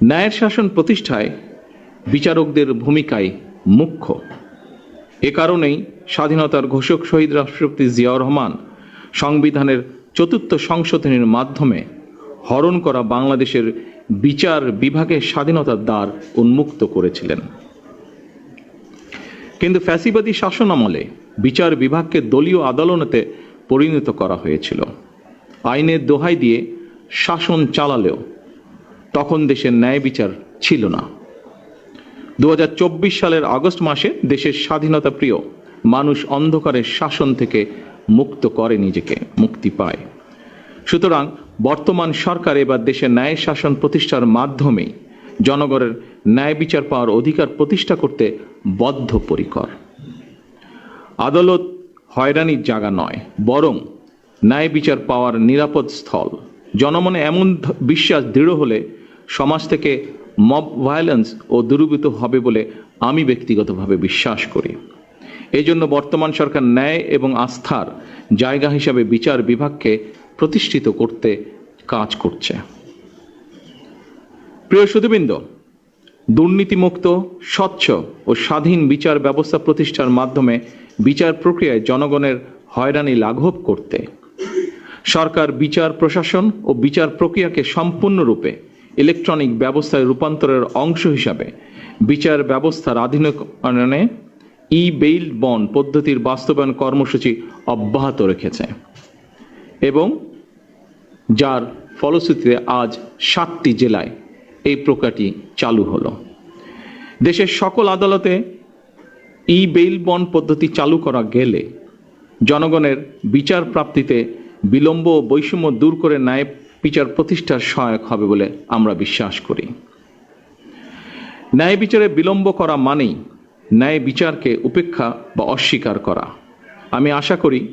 ন্যায়ের শাসন প্রতিষ্ঠায় বিচারকদের ভূমিকাই মুখ্য। এ কারণেই স্বাধীনতার ঘোষক শহীদ রাষ্ট্রপতি জিয়াউর রহমান সংবিধানের ৪র্থ সংশোধনীর মাধ্যমে হরণ করা বাংলাদেশের বিচার বিভাগের স্বাধীনতার দ্বার উন্মুক্ত করেছিলেন। কিন্তু ফ্যাসিবাদী শাসন আমলে বিচার বিভাগকে দলীয় আদালতে পরিণত করা হয়েছিল। আইনের দোহাই দিয়ে শাসন চালালেও তখন দেশের ন্যায় বিচার ছিল না। 2024 সালের আগস্ট মাসে দেশের স্বাধীনতা প্রিয় মানুষ অন্ধকারের শাসন থেকে মুক্ত করে নিজেকে, মুক্তি পায়। সুতরাং বর্তমান সরকার এবার দেশের ন্যায় শাসন প্রতিষ্ঠার মাধ্যমেই জনগণের ন্যায় বিচার পাওয়ার অধিকার প্রতিষ্ঠা করতে বদ্ধপরিকর। আদালত হয়রানির জায়গা নয়, বরং ন্যায় বিচার পাওয়ার নিরাপদ স্থল। জনমনে এমন বিশ্বাস দৃঢ় হলে সমাজ থেকে মব ভায়োলেন্স ও দূরীভূত হবে বলে আমি ব্যক্তিগতভাবে বিশ্বাস করি। এই জন্য বর্তমান সরকার ন্যায় এবং আস্থার জায়গা হিসাবে বিচার বিভাগকে প্রতিষ্ঠিত করতে কাজ করছে। প্রিয় সুধীবৃন্দ, দুর্নীতিমুক্ত, স্বচ্ছ ও স্বাধীন বিচার ব্যবস্থা প্রতিষ্ঠার মাধ্যমে বিচার প্রক্রিয়ায় জনগণের হয়রানি লাঘব করতে সরকার বিচার প্রশাসন ও বিচার প্রক্রিয়াকে সম্পূর্ণরূপে ইলেকট্রনিক ব্যবস্থায় রূপান্তরের অংশ হিসাবে বিচার ব্যবস্থার আধুনিকায়নে ই-বেইল বন্ড পদ্ধতির বাস্তবায়ন কর্মসূচি অব্যাহত রেখেছে এবং যার ফলশ্রুতিতে আজ 7টি জেলায় এই প্রক্রিয়াটি চালু হলো। দেশের সকল আদালতে ই-বেইল বন্ড পদ্ধতি চালু করা গেলে জনগণের বিচার প্রাপ্তিতে বিলম্ব ও বৈষম্য দূর করে ন্যায় বিচার প্রতিষ্ঠার সহায়ক হবে বলে আমরা বিশ্বাস করি। ন্যায় বিচারে বিলম্ব করা মানেই ন্যায় বিচারকে উপেক্ষা বা অস্বীকার করা। আমি আশা করি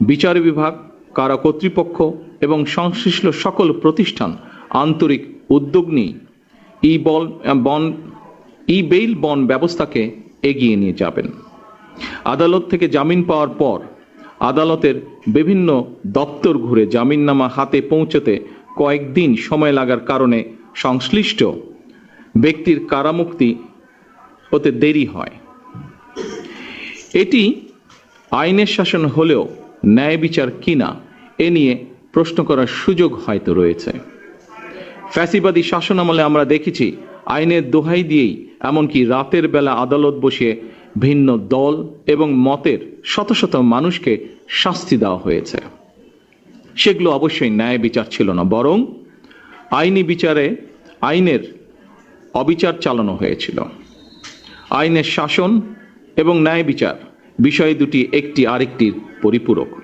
বিচার বিভাগ, কারা কর্তৃপক্ষ এবং সংশ্লিষ্ট সকল প্রতিষ্ঠান আন্তরিক উদ্যোগ নিয়ে ই-বেইল বন্ড ব্যবস্থাকে এগিয়ে নিয়ে যাবেন। আদালত থেকে জামিন পাওয়ার পর আদালতের বিভিন্ন দপ্তর ঘুরে জামিননামা হাতে পৌঁছতে কয়েকদিন সময় লাগার কারণে সংশ্লিষ্ট ব্যক্তির কারামুক্তি হতে দেরি হয়। এটি আইনের শাসন হলেও ন্যায় বিচার কিনা এ নিয়ে প্রশ্ন করার সুযোগ হয়তো রয়েছে। ফ্যাসিবাদী শাসন আমলে আমরা দেখেছি আইনের দোহাই দিয়েই এমনকি রাতের বেলা আদালত বসিয়ে ভিন্ন দল এবং মতের শত শত মানুষকে শাস্তি দেওয়া হয়েছে। সেগুলো অবশ্যই ন্যায় বিচার ছিল না, বরং আইনি বিচারে আইনের অবিচার চালানো হয়েছিল। আইনের শাসন এবং ন্যায় বিচার বিষয় দুটি একটি আরেকটির পরিপূরক।